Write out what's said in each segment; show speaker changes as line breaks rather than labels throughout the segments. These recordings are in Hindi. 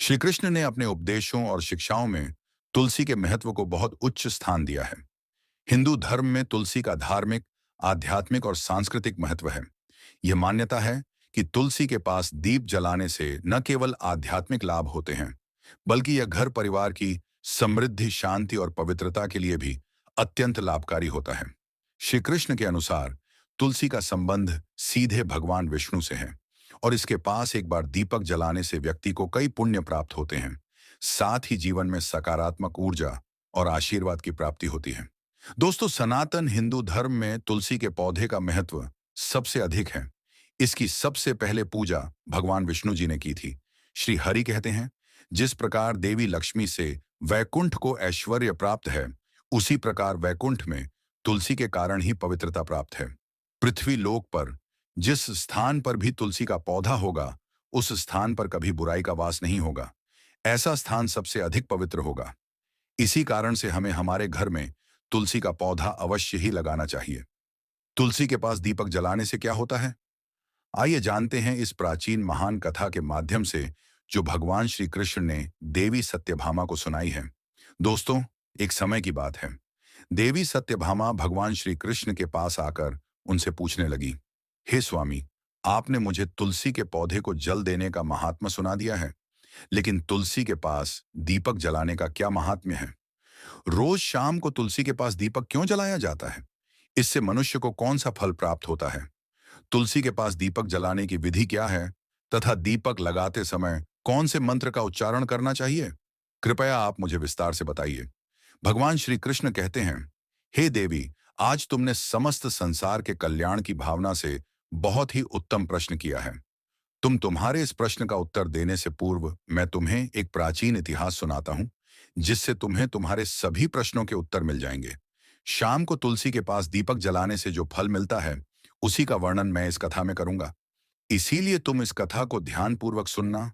श्री कृष्ण ने अपने उपदेशों और शिक्षाओं में तुलसी के महत्व को बहुत उच्च स्थान दिया है। हिंदू धर्म में तुलसी का धार्मिक, आध्यात्मिक और सांस्कृतिक महत्व है। यह मान्यता है कि तुलसी के पास दीप जलाने से न केवल आध्यात्मिक लाभ होते हैं, बल्कि यह घर परिवार की समृद्धि, शांति और पवित्रता के लिए भी अत्यंत लाभकारी होता है। श्री कृष्ण के अनुसार तुलसी का संबंध सीधे भगवान विष्णु से है और इसके पास एक बार दीपक जलाने से व्यक्ति को कई पुण्य प्राप्त होते हैं। साथ ही जीवन में सकारात्मक ऊर्जा और आशीर्वाद की प्राप्ति होती है। दोस्तों, सनातन हिंदू धर्म में तुलसी के पौधे का महत्व सबसे अधिक है। इसकी सबसे पहले पूजा भगवान विष्णु जी ने की थी। श्री हरि कहते हैं, जिस प्रकार देवी लक्ष्मी से वैकुंठ को ऐश्वर्य प्राप्त है, उसी प्रकार वैकुंठ में तुलसी के कारण ही पवित्रता प्राप्त है। पृथ्वी लोक पर जिस स्थान पर भी तुलसी का पौधा होगा, उस स्थान पर कभी बुराई का वास नहीं होगा। ऐसा स्थान सबसे अधिक पवित्र होगा। इसी कारण से हमें हमारे घर में तुलसी का पौधा अवश्य ही लगाना चाहिए। तुलसी के पास दीपक जलाने से क्या होता है? आइए जानते हैं इस प्राचीन महान कथा के माध्यम से, जो भगवान श्री कृष्ण ने देवी सत्यभामा को सुनाई है। दोस्तों, एक समय की बात है। देवी सत्यभामा भगवान श्री कृष्ण के पास आकर उनसे पूछने लगी, हे स्वामी, आपने मुझे तुलसी के पौधे को जल देने का महात्म्य सुना दिया है, लेकिन तुलसी के पास दीपक जलाने का क्या महात्म्य है? रोज शाम को तुलसी के पास दीपक क्यों जलाया जाता है? इससे मनुष्य को कौन सा फल प्राप्त होता है? तुलसी के पास दीपक जलाने की विधि क्या है तथा दीपक लगाते समय कौन से मंत्र का उच्चारण करना चाहिए? कृपया आप मुझे विस्तार से बताइए। भगवान श्री कृष्ण कहते हैं, हे देवी, आज तुमने समस्त संसार के कल्याण की भावना से बहुत ही उत्तम प्रश्न किया है। तुम्हारे इस प्रश्न का उत्तर देने से पूर्व मैं तुम्हें एक प्राचीन इतिहास सुनाता हूं, जिससे तुम्हें तुम्हारे सभी प्रश्नों के उत्तर मिल जाएंगे। शाम को तुलसी के पास दीपक जलाने से जो फल मिलता है, उसी का वर्णन मैं इस कथा में करूंगा। इसीलिए तुम इस कथा को ध्यानपूर्वक सुनना।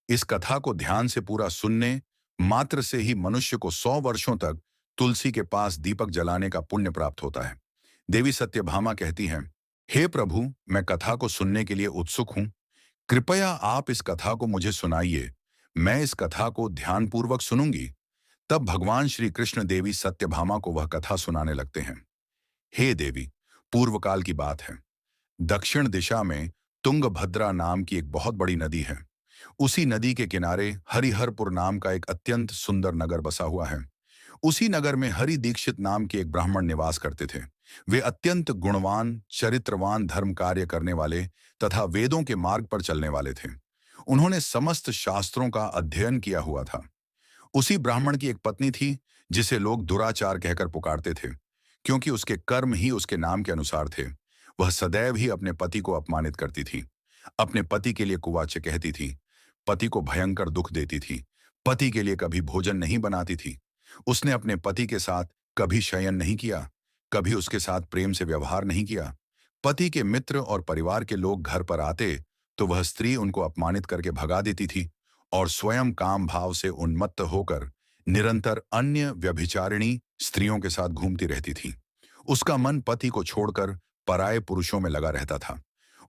इस कथा को ध्यान से पूरा सुनने मात्र से ही मनुष्य को 100 वर्षों तक तुलसी के पास दीपक जलाने का पुण्य प्राप्त होता है। देवी सत्यभामा कहती हैं, हे प्रभु, मैं कथा को सुनने के लिए उत्सुक हूं। कृपया आप इस कथा को मुझे सुनाइए। मैं इस कथा को ध्यानपूर्वक सुनूंगी। तब भगवान श्री कृष्ण देवी सत्यभामा को वह कथा सुनाने लगते हैं। हे देवी, पूर्व काल की बात है। दक्षिण दिशा में तुंगभद्रा नाम की एक बहुत बड़ी नदी है। उसी नदी के किनारे हरिहरपुर नाम का एक अत्यंत सुंदर नगर बसा हुआ है। उसी नगर में हरि दीक्षित नाम के एक ब्राह्मण निवास करते थे। वे अत्यंत गुणवान, चरित्रवान, धर्म कार्य करने वाले तथा वेदों के मार्ग पर चलने वाले थे। उन्होंने समस्त शास्त्रों का अध्ययन किया हुआ था। उसी ब्राह्मण की एक पत्नी थी, जिसे लोग दुराचार कहकर पुकारते थे, क्योंकि उसके कर्म ही उसके नाम के अनुसार थे। वह सदैव ही अपने पति को अपमानित करती थी, अपने पति के लिए कुवाच्य कहती थी, पति को भयंकर दुख देती थी, पति के लिए कभी भोजन नहीं बनाती थी। उसने अपने पति के साथ कभी शयन नहीं किया, कभी उसके साथ प्रेम से व्यवहार नहीं किया। पति के मित्र और परिवार के लोग घर पर आते तो वह स्त्री उनको अपमानित करके भगा देती थी और स्वयं काम भाव से उन्मत्त होकर निरंतर अन्य व्यभिचारिणी स्त्रियों के साथ घूमती रहती थी। उसका मन पति को छोड़कर पराये पुरुषों में लगा रहता था।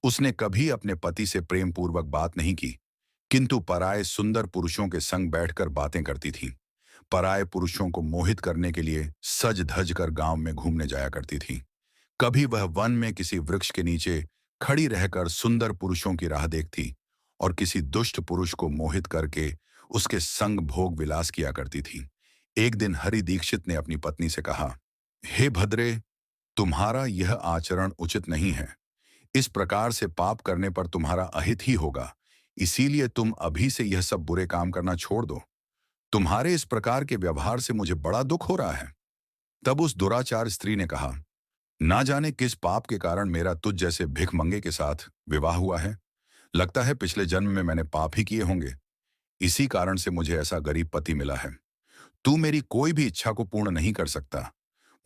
उसने कभी अपने पति से प्रेम पूर्वक बात नहीं की, किंतु पराये सुंदर पुरुषों के संग बैठकर बातें करती थी। पराये पुरुषों को मोहित करने के लिए सज धज कर गांव में घूमने जाया करती थी। कभी वह वन में किसी वृक्ष के नीचे खड़ी रहकर सुंदर पुरुषों की राह देखती और किसी दुष्ट पुरुष को मोहित करके उसके संग भोग विलास किया करती थी। एक दिन हरि दीक्षित ने अपनी पत्नी से कहा, हे भद्रे, तुम्हारा यह आचरण उचित नहीं है। इस प्रकार से पाप करने पर तुम्हारा अहित ही होगा। इसीलिए तुम अभी से यह सब बुरे काम करना छोड़ दो। तुम्हारे इस प्रकार के व्यवहार से मुझे बड़ा दुख हो रहा है। तब उस दुराचार स्त्री ने कहा, ना जाने किस पाप के कारण मेरा तुझ जैसे भिखमंगे के साथ विवाह हुआ है। लगता है पिछले जन्म में मैंने पाप ही किए होंगे। इसी कारण से मुझे ऐसा गरीब पति मिला है। तू मेरी कोई भी इच्छा को पूर्ण नहीं कर सकता।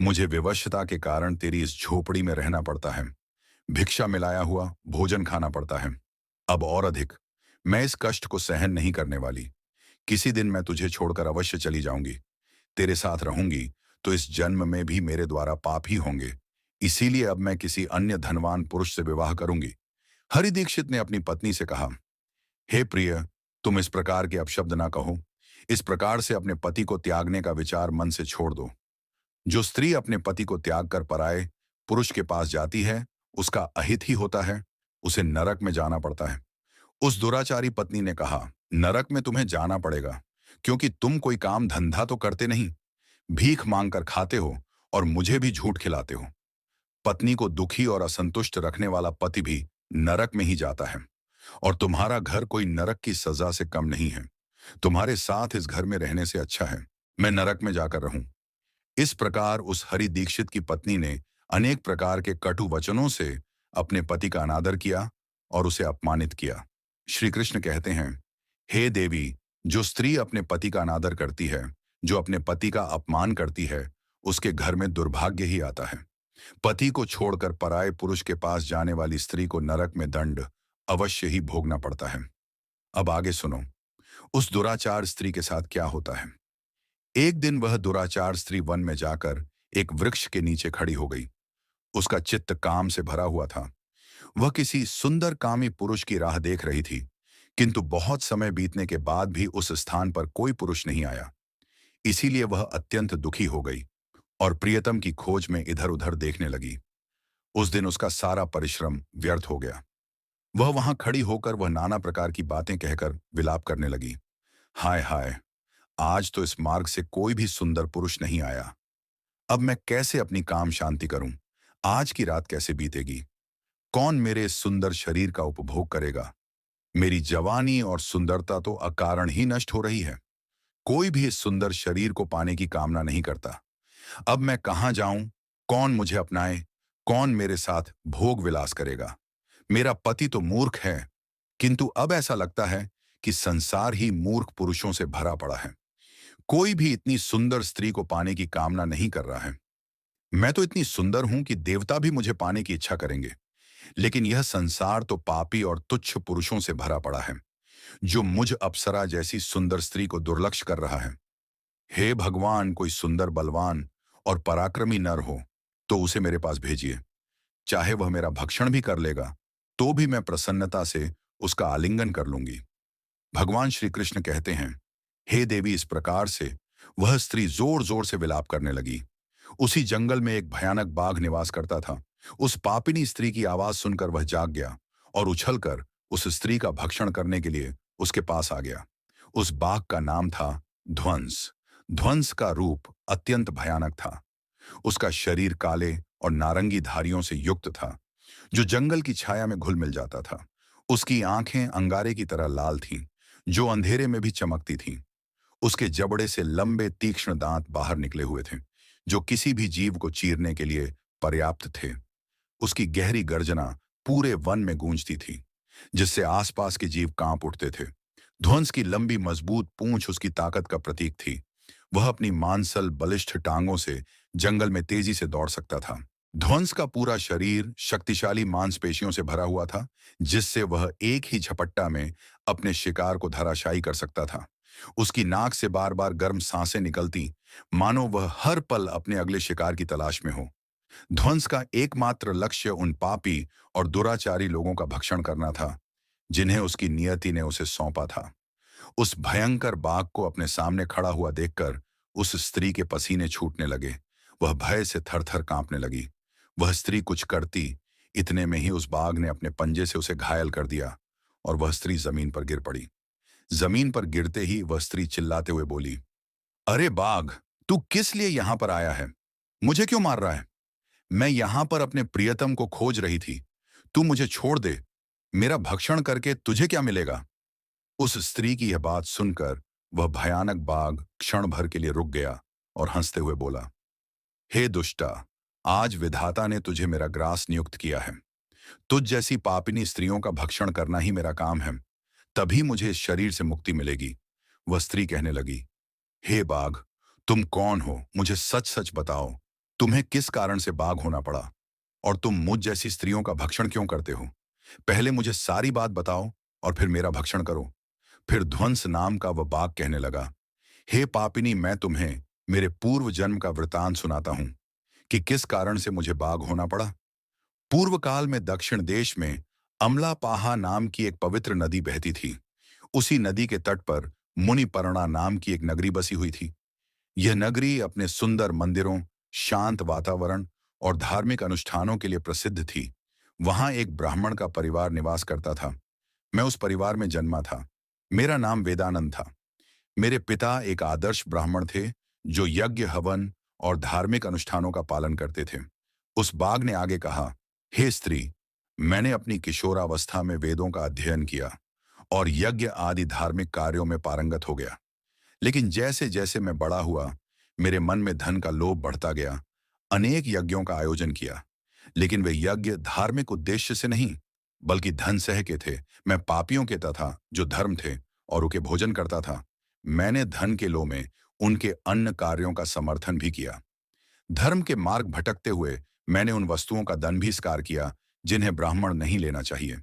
मुझे विवशता के कारण तेरी इस झोपड़ी में रहना पड़ता है। भिक्षा मिलाया हुआ भोजन खाना पड़ता है। अब और अधिक, मैं इस कष्ट को सहन नहीं करने वाली। किसी दिन मैं तुझे छोड़कर अवश्य चली जाऊंगी। तेरे साथ रहूंगी तो इस जन्म में भी मेरे द्वारा पाप ही होंगे। इसीलिए अब मैं किसी अन्य धनवान पुरुष से विवाह करूंगी। हरि दीक्षित ने अपनी पत्नी से कहा, हे प्रिय, तुम इस प्रकार के अपशब्द ना कहो। इस प्रकार से अपने पति को त्यागने का विचार मन से छोड़ दो। जो स्त्री अपने पति को त्याग कर पराये पुरुष के पास जाती है, उसका अहित ही होता है, उसे नरक में जाना पड़ता है। उस दुराचारी पत्नी ने कहा, नरक में तुम्हें जाना पड़ेगा, क्योंकि तुम कोई काम धंधा तो करते नहीं, भीख मांग कर खाते हो और मुझे भी झूठ खिलाते हो। पत्नी को दुखी और असंतुष्ट रखने वाला पति भी नरक में ही जाता है, और तुम्हारा घर कोई नरक की सजा से कम नहीं है। तुम्हारे साथ इस घर में रहने से अच्छा है मैं नरक में जाकर रहूं। इस प्रकार उस हरि दीक्षित की पत्नी ने अनेक प्रकार के कटु वचनों से अपने पति का अनादर किया और उसे अपमानित किया। श्री कृष्ण कहते हैं, हे देवी, जो स्त्री अपने पति का अनादर करती है, जो अपने पति का अपमान करती है, उसके घर में दुर्भाग्य ही आता है। पति को छोड़कर पराये पुरुष के पास जाने वाली स्त्री को नरक में दंड अवश्य ही भोगना पड़ता है। अब आगे सुनो, उस दुराचार स्त्री के साथ क्या होता है। एक दिन वह दुराचार स्त्री वन में जाकर एक वृक्ष के नीचे खड़ी हो गई। उसका चित्त काम से भरा हुआ था। वह किसी सुंदर कामी पुरुष की राह देख रही थी, किंतु बहुत समय बीतने के बाद भी उस स्थान पर कोई पुरुष नहीं आया। इसीलिए वह अत्यंत दुखी हो गई और प्रियतम की खोज में इधर उधर देखने लगी। उस दिन उसका सारा परिश्रम व्यर्थ हो गया। वह वहां खड़ी होकर वह नाना प्रकार की बातें कहकर विलाप करने लगी। हाय हाय, आज तो इस मार्ग से कोई भी सुंदर पुरुष नहीं आया। अब मैं कैसे अपनी काम शांति करूं? आज की रात कैसे बीतेगी? कौन मेरे इस सुंदर शरीर का उपभोग करेगा? मेरी जवानी और सुंदरता तो अकारण ही नष्ट हो रही है। कोई भी इस सुंदर शरीर को पाने की कामना नहीं करता। अब मैं कहां जाऊं? कौन मुझे अपनाए? कौन मेरे साथ भोग विलास करेगा? मेरा पति तो मूर्ख है, किंतु अब ऐसा लगता है कि संसार ही मूर्ख पुरुषों से भरा पड़ा है। कोई भी इतनी सुंदर स्त्री को पाने की कामना नहीं कर रहा है। मैं तो इतनी सुंदर हूं कि देवता भी मुझे पाने की इच्छा करेंगे, लेकिन यह संसार तो पापी और तुच्छ पुरुषों से भरा पड़ा है, जो मुझ अप्सरा जैसी सुंदर स्त्री को दुर्लक्ष्य कर रहा है। हे भगवान, कोई सुंदर, बलवान और पराक्रमी नर हो तो उसे मेरे पास भेजिए। चाहे वह मेरा भक्षण भी कर लेगा, तो भी मैं प्रसन्नता से उसका आलिंगन कर लूंगी। भगवान श्री कृष्ण कहते हैं, हे देवी, इस प्रकार से वह स्त्री जोर जोर से विलाप करने लगी। उसी जंगल में एक भयानक बाघ निवास करता था। उस पापिनी स्त्री की आवाज सुनकर वह जाग गया और उछलकर उस स्त्री का भक्षण करने के लिए उसके पास आ गया। उस बाघ का नाम था ध्वंस। ध्वंस का रूप अत्यंत भयानक था। उसका शरीर काले और नारंगी धारियों से युक्त था, जो जंगल की छाया में घुल मिल जाता था। उसकी आंखें अंगारे की तरह लाल थीं, जो अंधेरे में भी चमकती थीं। उसके जबड़े से लंबे तीक्ष्ण दांत बाहर निकले हुए थे, जो किसी भी जीव को चीरने के लिए पर्याप्त थे। उसकी गहरी गर्जना पूरे वन में गूंजती थी, जिससे आसपास के जीव कांप उठते थे। ध्वंस की लंबी मजबूत पूंछ उसकी ताकत का प्रतीक थी। वह अपनी मांसल बलिष्ठ टांगों से जंगल में तेजी से दौड़ सकता था। ध्वंस का पूरा शरीर शक्तिशाली मांसपेशियों से भरा हुआ था, जिससे वह एक ही झपट्टा में अपने शिकार को धराशायी कर सकता था। उसकी नाक से बार बार गर्म सांसें निकलती, मानो वह हर पल अपने अगले शिकार की तलाश में हो। ध्वंस का एकमात्र लक्ष्य उन पापी और दुराचारी लोगों का भक्षण करना था, जिन्हें उसकी नियति ने उसे सौंपा था। उस भयंकर बाघ को अपने सामने खड़ा हुआ देखकर उस स्त्री के पसीने छूटने लगे। वह भय से थर-थर कांपने लगी। वह स्त्री कुछ करती, इतने में ही उस बाघ ने अपने पंजे से उसे घायल कर दिया और वह स्त्री जमीन पर गिर पड़ी। जमीन पर गिरते ही वह स्त्री चिल्लाते हुए बोली, अरे बाघ, तू किस लिए यहां पर आया है? मुझे क्यों मार रहा है? मैं यहां पर अपने प्रियतम को खोज रही थी। तू मुझे छोड़ दे। मेरा भक्षण करके तुझे क्या मिलेगा? उस स्त्री की यह बात सुनकर वह भयानक बाघ क्षण भर के लिए रुक गया और हंसते हुए बोला, हे दुष्टा, आज विधाता ने तुझे मेरा ग्रास नियुक्त किया है। तुझ जैसी पापिनी स्त्रियों का भक्षण करना ही मेरा काम है। तभी मुझे इस शरीर से मुक्ति मिलेगी। वह स्त्री कहने लगी, हे बाघ, तुम कौन हो? मुझे सच सच बताओ, तुम्हें किस कारण से बाघ होना पड़ा और तुम मुझ जैसी स्त्रियों का भक्षण क्यों करते हो? पहले मुझे सारी बात बताओ और फिर मेरा भक्षण करो। फिर ध्वंस नाम का वह बाघ कहने लगा, हे पापिनी, मैं तुम्हें मेरे पूर्व जन्म का वृतांत सुनाता हूं कि किस कारण से मुझे बाघ होना पड़ा। पूर्व काल में दक्षिण देश में अमलापाहा नाम की एक पवित्र नदी बहती थी। उसी नदी के तट पर मुनिपर्णा नाम की एक नगरी बसी हुई थी। यह नगरी अपने सुंदर मंदिरों, शांत वातावरण और धार्मिक अनुष्ठानों के लिए प्रसिद्ध थी। वहां एक ब्राह्मण का परिवार निवास करता था। मैं उस परिवार में जन्मा था। मेरा नाम वेदानंद था। मेरे पिता एक आदर्श ब्राह्मण थे, जो यज्ञ, हवन और धार्मिक अनुष्ठानों का पालन करते थे। उस बाघ ने आगे कहा, हे स्त्री, मैंने अपनी किशोरावस्था में वेदों का अध्ययन किया और यज्ञ आदि धार्मिक कार्यों में पारंगत हो गया। लेकिन जैसे जैसे मैं बड़ा हुआ, मेरे मन में धन का लोभ बढ़ता गया। अनेक यज्ञों का आयोजन किया, लेकिन वे यज्ञ धार्मिक उद्देश्य से नहीं, बल्कि धन सह के थे। मैं पापियों के तथा जो धर्म थे और उनके भोजन करता था। मैंने धन के लोभ में उनके अन्न कार्यों का समर्थन भी किया। धर्म के मार्ग भटकते हुए मैंने उन वस्तुओं का धन भी स्वीकार किया जिन्हें ब्राह्मण नहीं लेना चाहिए।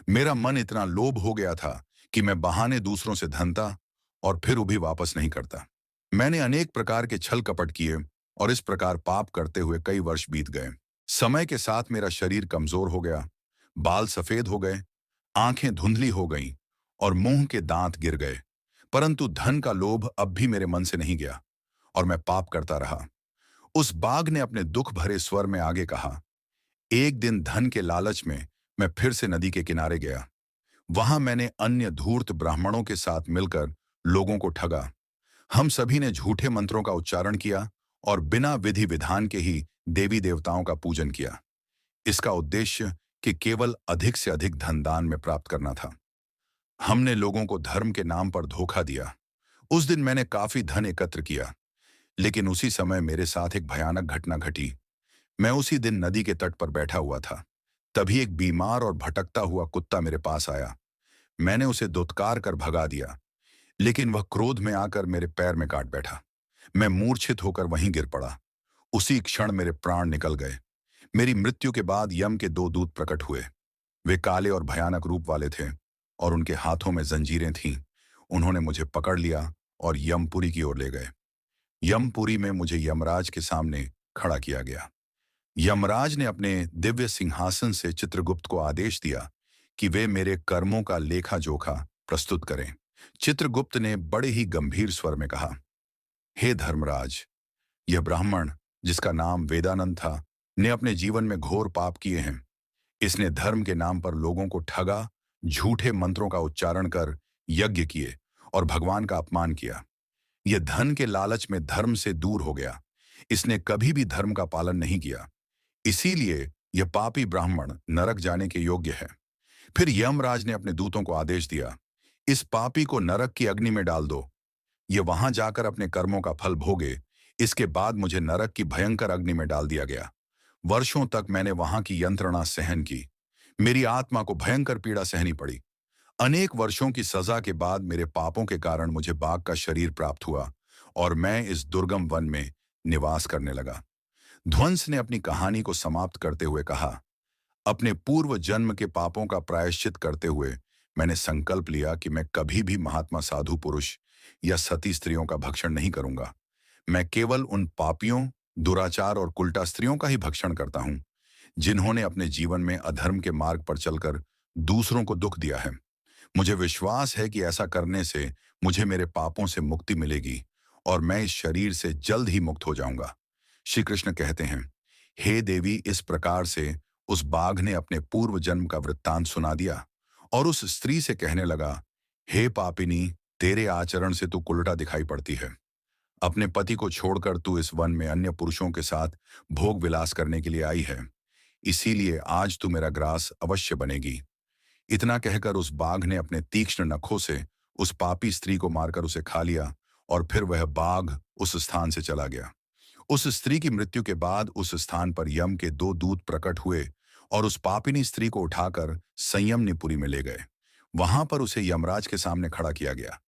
मेरा मन इतना लोभ हो गया था कि मैं बहाने दूसरों से धनता और फिर वो भी वापस नहीं करता। मैंने अनेक प्रकार के छल कपट किए और इस प्रकार पाप करते हुए कई वर्ष बीत गए। समय के साथ मेरा शरीर कमजोर हो गया, बाल सफेद हो गए, आंखें धुंधली हो गईं और मुंह के दांत गिर गए। परंतु धन का लोभ अब भी मेरे मन से नहीं गया और मैं पाप करता रहा। उस बाघ ने अपने दुख भरे स्वर में आगे कहा, एक दिन धन के लालच में मैं फिर से नदी के किनारे गया। वहां मैंने अन्य धूर्त ब्राह्मणों के साथ मिलकर लोगों को ठगा। हम सभी ने झूठे मंत्रों का उच्चारण किया और बिना विधि विधान के ही देवी देवताओं का पूजन किया। इसका उद्देश्य कि केवल अधिक से अधिक धन दान में प्राप्त करना था। हमने लोगों को धर्म के नाम पर धोखा दिया। उस दिन मैंने काफी धन एकत्र किया, लेकिन उसी समय मेरे साथ एक भयानक घटना घटी। मैं उसी दिन नदी के तट पर बैठा हुआ था। तभी एक बीमार और भटकता हुआ कुत्ता मेरे पास आया। मैंने उसे दुत्कार कर भगा दिया, लेकिन वह क्रोध में आकर मेरे पैर में काट बैठा। मैं मूर्छित होकर वहीं गिर पड़ा। उसी क्षण मेरे प्राण निकल गए। मेरी मृत्यु के बाद यम के दो दूत प्रकट हुए। वे काले और भयानक रूप वाले थे और उनके हाथों में जंजीरें थीं। उन्होंने मुझे पकड़ लिया और यमपुरी की ओर ले गए। यमपुरी में मुझे यमराज के सामने खड़ा किया गया। यमराज ने अपने दिव्य सिंहासन से चित्रगुप्त को आदेश दिया कि वे मेरे कर्मों का लेखा जोखा प्रस्तुत करें। चित्रगुप्त ने बड़े ही गंभीर स्वर में कहा, हे धर्मराज, यह ब्राह्मण, जिसका नाम वेदानंद था, ने अपने जीवन में घोर पाप किए हैं। इसने धर्म के नाम पर लोगों को ठगा, झूठे मंत्रों का उच्चारण कर यज्ञ किए और भगवान का अपमान किया। यह धन के लालच में धर्म से दूर हो गया। इसने कभी भी धर्म का पालन नहीं किया। इसीलिए यह पापी ब्राह्मण नरक जाने के योग्य है। फिर यमराज ने अपने दूतों को आदेश दिया, इस पापी को नरक की अग्नि में डाल दो। ये वहां जाकर अपने कर्मों का फल भोगे। इसके बाद मुझे नरक की भयंकर अग्नि में डाल दिया गया। वर्षों तक मैंने वहां की यंत्रणा सहन की। मेरी आत्मा को भयंकर पीड़ा सहनी पड़ी। अनेक वर्षों की सजा के बाद मेरे पापों के कारण मुझे बाघ का शरीर प्राप्त हुआ और मैं इस दुर्गम वन में निवास करने लगा। ध्वंस ने अपनी कहानी को समाप्त करते हुए कहा, अपने पूर्व जन्म के पापों का प्रायश्चित करते हुए मैंने संकल्प लिया कि मैं कभी भी महात्मा साधु पुरुष या सती स्त्रियों का भक्षण नहीं करूंगा। मैं केवल उन पापियों, दुराचार और कुल्टा स्त्रियों का ही भक्षण करता हूं, जिन्होंने अपने जीवन में अधर्म के मार्ग पर चलकर दूसरों को दुख दिया है। मुझे विश्वास है कि ऐसा करने से मुझे मेरे पापों से मुक्ति मिलेगी और मैं इस शरीर से जल्द ही मुक्त हो जाऊंगा। श्री कृष्ण कहते हैं, हे देवी, इस प्रकार से उस बाघ ने अपने पूर्व जन्म का वृत्तांत सुना दिया और उस स्त्री से कहने लगा, हे पापिनी, तेरे आचरण से तू उल्टा दिखाई पड़ती है। अपने पति को छोड़कर तू इस वन में अन्य पुरुषों के साथ भोग विलास करने के लिए आई है। इसीलिए आज तू मेरा ग्रास अवश्य बनेगी। इतना कहकर उस बाघ ने अपने तीक्ष्ण नखों से उस पापी स्त्री को मारकर उसे खा लिया और फिर वह बाघ उस स्थान से चला गया। उस स्त्री की मृत्यु के बाद उस स्थान पर यम के दो दूत प्रकट हुए और उस पापिनी स्त्री को उठाकर संयमनीपुरी में ले गए। वहां पर उसे यमराज के सामने खड़ा किया गया।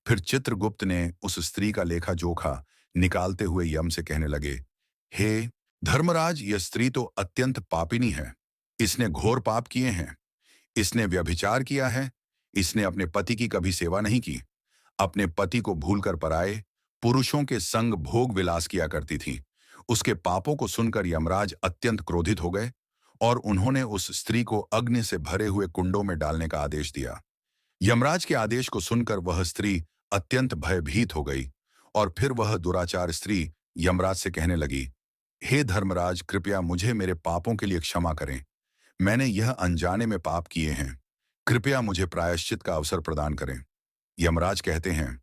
फिर चित्रगुप्त ने उस स्त्री का लेखा जोखा निकालते हुए यम से कहने लगे, हे धर्मराज, यह स्त्री तो अत्यंत पापिनी है। इसने घोर पाप किए हैं। इसने व्यभिचार किया है। इसने अपने पति की कभी सेवा नहीं की। अपने पति को भूलकर पराए पुरुषों के संग भोग विलास किया करती थी। उसके पापों को सुनकर यमराज अत्यंत क्रोधित हो गए और उन्होंने उस स्त्री को अग्नि से भरे हुए कुंडों में डालने का आदेश दिया। यमराज के आदेश को सुनकर वह स्त्री अत्यंत भयभीत हो गई और फिर वह दुराचार स्त्री यमराज से कहने लगी, हे धर्मराज, कृपया मुझे मेरे पापों के लिए क्षमा करें। मैंने यह अनजाने में पाप किए हैं। कृपया मुझे प्रायश्चित का अवसर प्रदान करें। यमराज कहते हैं,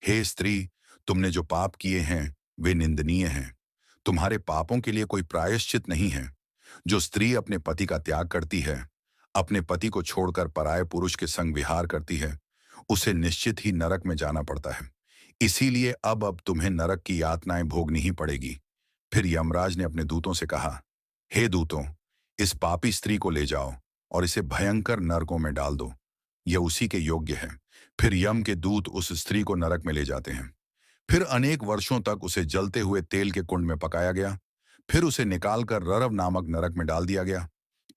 हे स्त्री, तुमने जो पाप किए हैं वे निंदनीय हैं। तुम्हारे पापों के लिए कोई प्रायश्चित नहीं है। जो स्त्री अपने पति का त्याग करती है, अपने पति को छोड़कर पराये पुरुष के संग विहार करती है, उसे निश्चित ही नरक में जाना पड़ता है। इसीलिए अब तुम्हें नरक की यातनाएं भोगनी ही पड़ेगी। फिर यमराज ने अपने दूतों से कहा, हे दूतों, इस पापी स्त्री को ले जाओ और इसे भयंकर नरकों में डाल दो। यह उसी के योग्य है। फिर यम के दूत उस स्त्री को नरक में ले जाते हैं। फिर अनेक वर्षों तक उसे जलते हुए तेल के कुंड में पकाया गया। फिर उसे निकालकर ररव नामक नरक में डाल दिया गया।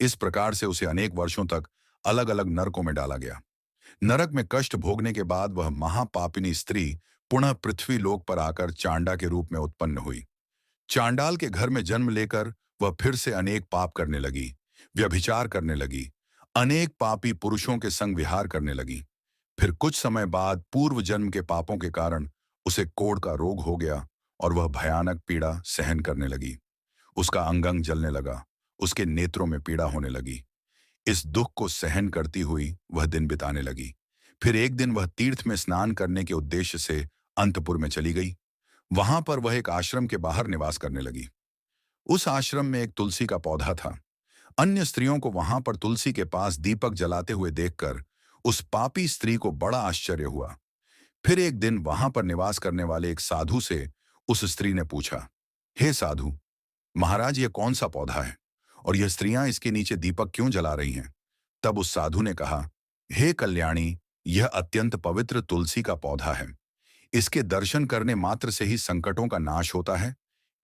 इस प्रकार से उसे अनेक वर्षों तक अलग अलग नरकों में डाला गया। नरक में कष्ट भोगने के बाद वह महापापिनी स्त्री पुनः पृथ्वी लोक पर आकर चांडा के रूप में उत्पन्न हुई। चांडाल के घर में जन्म लेकर वह फिर से अनेक पाप करने लगी, व्यभिचार करने लगी, अनेक पापी पुरुषों के संग विहार करने लगी। फिर कुछ समय बाद पूर्व जन्म के पापों के कारण उसे कोढ़ का रोग हो गया और वह भयानक पीड़ा सहन करने लगी। उसका अंग अंग जलने लगा, उसके नेत्रों में पीड़ा होने लगी। इस दुख को सहन करती हुई वह दिन बिताने लगी। फिर एक दिन वह तीर्थ में स्नान करने के उद्देश्य से अंतपुर में चली गई। वहां पर वह एक आश्रम के बाहर निवास करने लगी। उस आश्रम में एक तुलसी का पौधा था। अन्य स्त्रियों को वहां पर तुलसी के पास दीपक जलाते हुए देखकर उस पापी स्त्री को बड़ा आश्चर्य हुआ। फिर एक दिन वहां पर निवास करने वाले एक साधु से उस स्त्री ने पूछा, हे साधु महाराज, यह कौन सा पौधा है और यह स्त्रियां इसके नीचे दीपक क्यों जला रही हैं? तब उस साधु ने कहा, हे कल्याणी, यह अत्यंत पवित्र तुलसी का पौधा है। इसके दर्शन करने मात्र से ही संकटों का नाश होता है।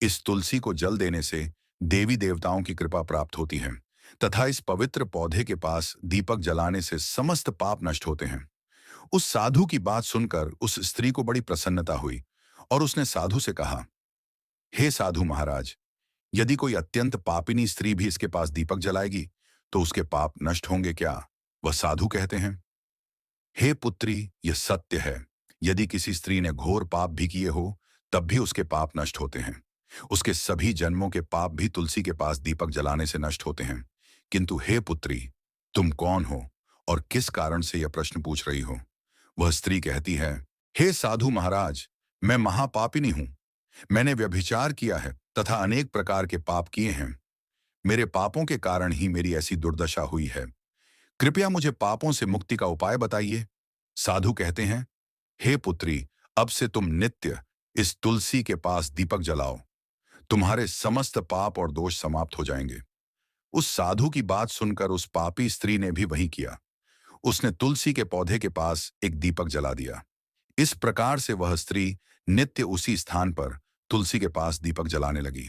इस तुलसी को जल देने से देवी देवताओं की कृपा प्राप्त होती है तथा इस पवित्र पौधे के पास दीपक जलाने से समस्त पाप नष्ट होते हैं। उस साधु की बात सुनकर उस स्त्री को बड़ी प्रसन्नता हुई और उसने साधु से कहा, हे साधु महाराज, यदि कोई अत्यंत पापिनी स्त्री भी इसके पास दीपक जलाएगी तो उसके पाप नष्ट होंगे क्या? वह साधु कहते हैं, हे पुत्री, यह सत्य है। यदि किसी स्त्री ने घोर पाप भी किए हो तब भी उसके पाप नष्ट होते हैं। उसके सभी जन्मों के पाप भी तुलसी के पास दीपक जलाने से नष्ट होते हैं। किंतु हे पुत्री, तुम कौन हो और किस कारण से यह प्रश्न पूछ रही हो? वह स्त्री कहती है, हे साधु महाराज, मैं महापापिनी हूं। मैंने व्यभिचार किया है तथा अनेक प्रकार के पाप किए हैं। मेरे पापों के कारण ही मेरी ऐसी दुर्दशा हुई है। कृपया मुझे पापों से मुक्ति का उपाय बताइए। साधु कहते हैं, हे पुत्री, अब से तुम नित्य इस तुलसी के पास दीपक जलाओ। तुम्हारे समस्त पाप और दोष समाप्त हो जाएंगे। उस साधु की बात सुनकर उस पापी स्त्री ने भी वही किया। उसने तुलसी के पौधे के पास एक दीपक जला दिया। इस प्रकार से वह स्त्री नित्य उसी स्थान पर तुलसी के पास दीपक जलाने लगी।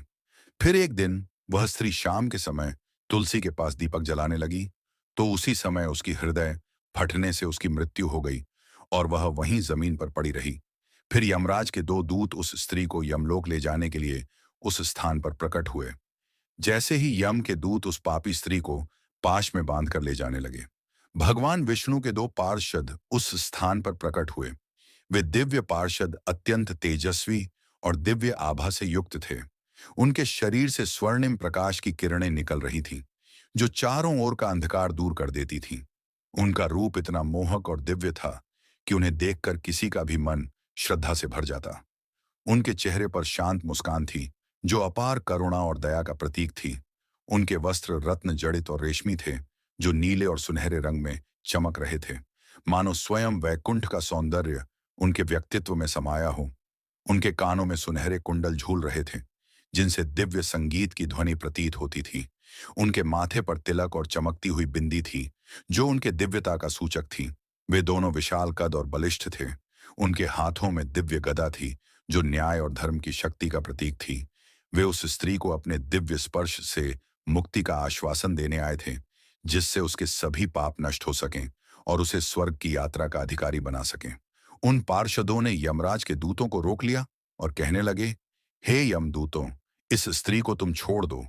फिर एक दिन वह स्त्री शाम के समय तुलसी के पास दीपक जलाने लगी तो उसी समय उसकी हृदय फटने से उसकी मृत्यु हो गई और वह वहीं जमीन पर पड़ी रही। फिर यमराज के दो दूत उस स्त्री को यमलोक ले जाने के लिए उस स्थान पर प्रकट हुए। जैसे ही यम के दूत उस पापी स्त्री को पाश में बांधकर ले जाने लगे, भगवान विष्णु के दो पार्षद उस स्थान पर प्रकट हुए। वे दिव्य पार्षद अत्यंत तेजस्वी और दिव्य आभा से युक्त थे। उनके शरीर से स्वर्णिम प्रकाश की किरणें निकल रही थीं, जो चारों ओर का अंधकार दूर कर देती थीं। उनका रूप इतना मोहक और दिव्य था कि उन्हें देखकर किसी का भी मन श्रद्धा से भर जाता। उनके चेहरे पर शांत मुस्कान थी, जो अपार करुणा और दया का प्रतीक थी। उनके वस्त्र रत्न जड़ित और रेशमी थे, जो नीले और सुनहरे रंग में चमक रहे थे, मानो स्वयं वैकुंठ का सौंदर्य उनके व्यक्तित्व में समाया हो। उनके कानों में सुनहरे कुंडल झूल रहे थे, जिनसे दिव्य संगीत की ध्वनि प्रतीत होती थी। उनके माथे पर तिलक और चमकती हुई बिंदी थी, जो उनके दिव्यता का सूचक थी। वे दोनों विशाल कद और बलिष्ठ थे। उनके हाथों में दिव्य गदा थी, जो न्याय और धर्म की शक्ति का प्रतीक थी। वे उस स्त्री को अपने दिव्य स्पर्श से मुक्ति का आश्वासन देने आए थे, जिससे उसके सभी पाप नष्ट हो सकें और उसे स्वर्ग की यात्रा का अधिकारी बना सकें। उन पार्षदों ने यमराज के दूतों को रोक लिया और कहने लगे, हे यमदूतों, इस स्त्री को तुम छोड़ दो।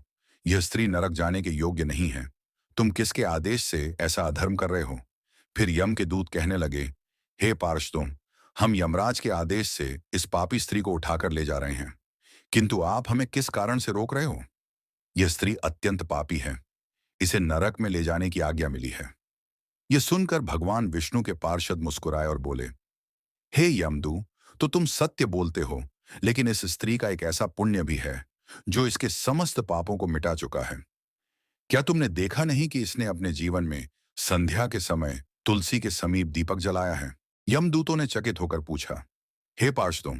यह स्त्री नरक जाने के योग्य नहीं है। तुम किसके आदेश से ऐसा अधर्म कर रहे हो? फिर यम के दूत कहने लगे, हे पार्षदों, हम यमराज के आदेश से इस पापी स्त्री को उठाकर ले जा रहे हैं, किंतु आप हमें किस कारण से रोक रहे हो? यह स्त्री अत्यंत पापी है, इसे नरक में ले जाने की आज्ञा मिली है। यह सुनकर भगवान विष्णु के पार्षद मुस्कुराए और बोले, हे यमदू, तो तुम सत्य बोलते हो, लेकिन इस स्त्री का एक ऐसा पुण्य भी है जो इसके समस्त पापों को मिटा चुका है। क्या तुमने देखा नहीं कि इसने अपने जीवन में संध्या के समय तुलसी के समीप दीपक जलाया है? यमदूतों ने चकित होकर पूछा, हे पार्षदों,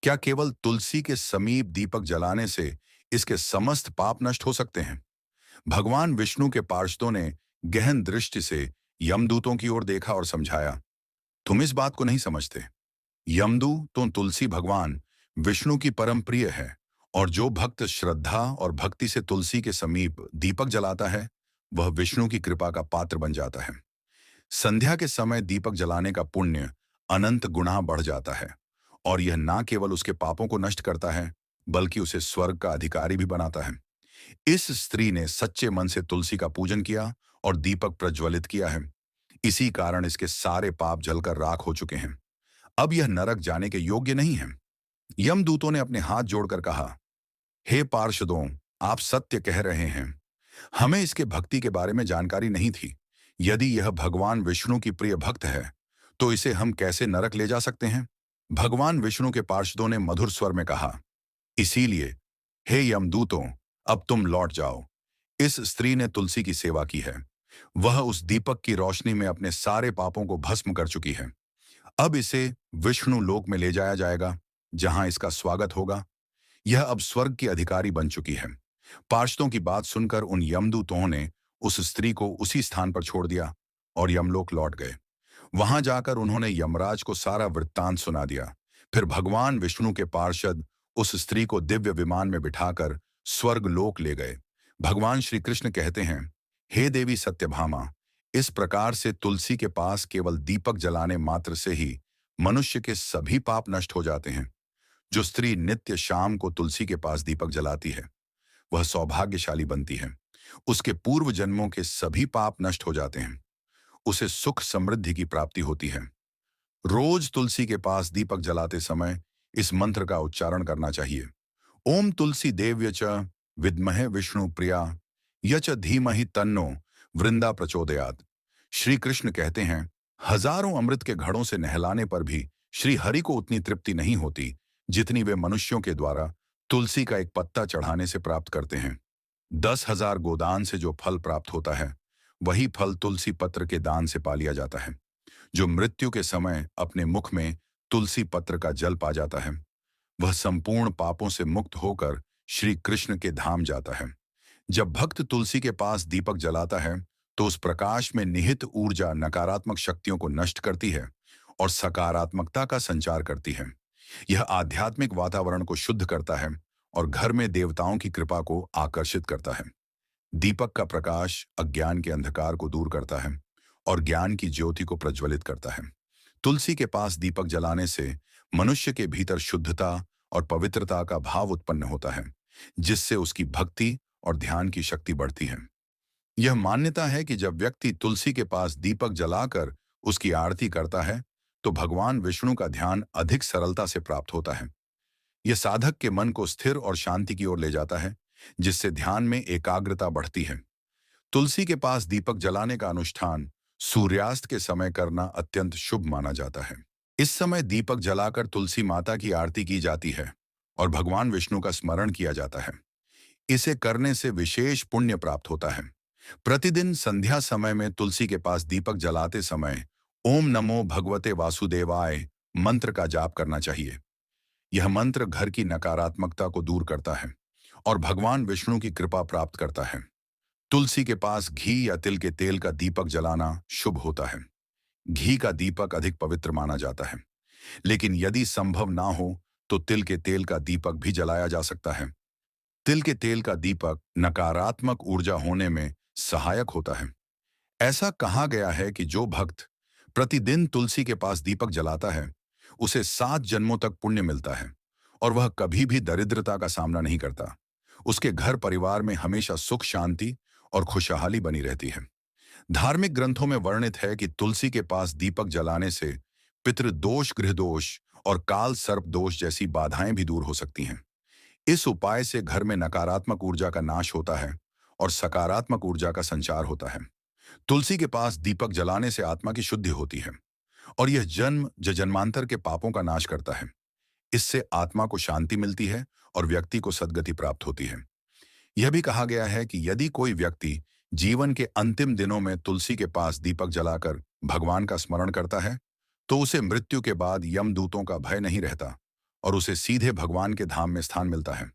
क्या केवल तुलसी के समीप दीपक जलाने से इसके समस्त पाप नष्ट हो सकते हैं? भगवान विष्णु के पार्षदों ने गहन दृष्टि से यमदूतों की ओर देखा और समझाया, तुम इस बात को नहीं समझते। यमदू तो तुलसी भगवान विष्णु की परम प्रिय है, और जो भक्त श्रद्धा और भक्ति से तुलसी के समीप दीपक जलाता है, वह विष्णु की कृपा का पात्र बन जाता है। संध्या के समय दीपक जलाने का पुण्य अनंत गुना बढ़ जाता है, और यह ना केवल उसके पापों को नष्ट करता है, बल्कि उसे स्वर्ग का अधिकारी भी बनाता है। इस स्त्री ने सच्चे मन से तुलसी का पूजन किया और दीपक प्रज्वलित किया है। इसी कारण इसके सारे पाप जलकर राख हो चुके हैं। अब यह नरक जाने के योग्य नहीं है। यमदूतों ने अपने हाथ जोड़कर कहा, हे पार्षदों, आप सत्य कह रहे हैं। हमें इसके भक्ति के बारे में जानकारी नहीं थी। यदि यह भगवान विष्णु की प्रिय भक्त है, तो इसे हम कैसे नरक ले जा सकते हैं? भगवान विष्णु के पार्षदों ने मधुर स्वर में कहा, इसीलिए हे यमदूतों, अब तुम लौट जाओ। इस स्त्री ने तुलसी की सेवा की है। वह उस दीपक की रोशनी में अपने सारे पापों को भस्म कर चुकी है। अब इसे विष्णु लोक में ले जाया जाएगा, जहां इसका स्वागत होगा। यह अब स्वर्ग की अधिकारी बन चुकी है। पार्षदों की बात सुनकर उन यमदूतों ने उस स्त्री को उसी स्थान पर छोड़ दिया और यमलोक लौट गए। वहां जाकर उन्होंने यमराज को सारा वृत्तांत सुना दिया। फिर भगवान विष्णु के पार्षद उस स्त्री को दिव्य विमान में बिठाकर स्वर्ग लोक ले गए। भगवान श्री कृष्ण कहते हैं, हे देवी सत्यभामा, इस प्रकार से तुलसी के पास केवल दीपक जलाने मात्र से ही मनुष्य के सभी पाप नष्ट हो जाते हैं। जो स्त्री नित्य शाम को तुलसी के पास दीपक जलाती है, वह सौभाग्यशाली बनती है। उसके पूर्व जन्मों के सभी पाप नष्ट हो जाते हैं। उसे सुख समृद्धि की प्राप्ति होती है। रोज तुलसी के पास दीपक जलाते समय इस मंत्र का उच्चारण करना चाहिए। ओम तुलसी देव्य च विद्महे विष्णु प्रिया यच धीमहि तन्नो वृंदा प्रचोदयात्। श्री कृष्ण कहते हैं, हजारों अमृत के घड़ों से नहलाने पर भी श्री हरि को उतनी तृप्ति नहीं होती जितनी वे मनुष्यों के द्वारा तुलसी का एक पत्ता चढ़ाने से प्राप्त करते हैं। 10,000 गोदान से जो फल प्राप्त होता है, वही फल तुलसी पत्र के दान से पा लिया जाता है। जो मृत्यु के समय अपने मुख में तुलसी पत्र का जल पा जाता है, वह संपूर्ण पापों से मुक्त होकर श्री कृष्ण के धाम जाता है। जब भक्त तुलसी के पास दीपक जलाता है, तो उस प्रकाश में निहित ऊर्जा नकारात्मक शक्तियों को नष्ट करती है और सकारात्मकता का संचार करती है। यह आध्यात्मिक वातावरण को शुद्ध करता है और घर में देवताओं की कृपा को आकर्षित करता है। दीपक का प्रकाश अज्ञान के अंधकार को दूर करता है और ज्ञान की ज्योति को प्रज्वलित करता है। तुलसी के पास दीपक जलाने से मनुष्य के भीतर शुद्धता और पवित्रता का भाव उत्पन्न होता है, जिससे उसकी भक्ति और ध्यान की शक्ति बढ़ती है। यह मान्यता है कि जब व्यक्ति तुलसी के पास दीपक जलाकर उसकी आरती करता है, तो भगवान विष्णु का ध्यान अधिक सरलता से प्राप्त होता है। यह साधक के मन को स्थिर और शांति की ओर ले जाता है, जिससे ध्यान में एकाग्रता बढ़ती है। तुलसी के पास दीपक जलाने का अनुष्ठान सूर्यास्त के समय करना अत्यंत शुभ माना जाता है। इस समय दीपक जलाकर तुलसी माता की आरती की जाती है और भगवान विष्णु का स्मरण किया जाता है। इसे करने से विशेष पुण्य प्राप्त होता है। प्रतिदिन संध्या समय में तुलसी के पास दीपक जलाते समय ओम नमो भगवते वासुदेवाय मंत्र का जाप करना चाहिए। यह मंत्र घर की नकारात्मकता को दूर करता है और भगवान विष्णु की कृपा प्राप्त करता है। तुलसी के पास घी या तिल के तेल का दीपक जलाना शुभ होता है। घी का दीपक अधिक पवित्र माना जाता है, लेकिन यदि संभव ना हो तो तिल के तेल का दीपक भी जलाया जा सकता है। तिल के तेल का दीपक नकारात्मक ऊर्जा होने में सहायक होता है। ऐसा कहा गया है कि जो भक्त प्रतिदिन तुलसी के पास दीपक जलाता है, उसे 7 जन्मों तक पुण्य मिलता है और वह कभी भी दरिद्रता का सामना नहीं करता। उसके घर परिवार में हमेशा सुख शांति और खुशहाली बनी रहती है। धार्मिक ग्रंथों में वर्णित है कि तुलसी के पास दीपक जलाने से पितृदोष, गृह दोष और काल सर्प दोष जैसी बाधाएं भी दूर हो सकती हैं। इस उपाय से घर में नकारात्मक ऊर्जा का नाश होता है और सकारात्मक ऊर्जा का संचार होता है। तुलसी के पास दीपक जलाने से आत्मा की शुद्धि होती है और यह जन्मांतर के पापों का नाश करता है। इससे आत्मा को शांति मिलती है और व्यक्ति को सद्गति प्राप्त होती है। यह भी कहा गया है कि यदि कोई व्यक्ति जीवन के अंतिम दिनों में तुलसी के पास दीपक जलाकर भगवान का स्मरण करता है, तो उसे मृत्यु के बाद यमदूतों का भय नहीं रहता और उसे सीधे भगवान के धाम में स्थान मिलता है।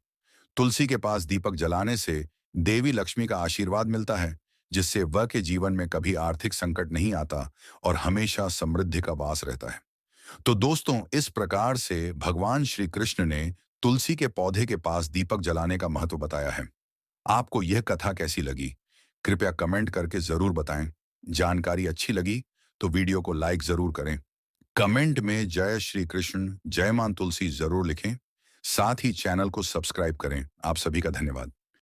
तुलसी के पास दीपक जलाने से देवी लक्ष्मी का आशीर्वाद मिलता है, जिससे वह के जीवन में कभी आर्थिक संकट नहीं आता और हमेशा समृद्धि का वास रहता है। तो दोस्तों, इस प्रकार से भगवान श्री कृष्ण ने तुलसी के पौधे के पास दीपक जलाने का महत्व बताया है। आपको यह कथा कैसी लगी? कृपया कमेंट करके जरूर बताएं। जानकारी अच्छी लगी तो वीडियो को लाइक जरूर करें। कमेंट में जय श्री कृष्ण, जय मां तुलसी जरूर लिखें। साथ ही चैनल को सब्सक्राइब करें। आप सभी का धन्यवाद।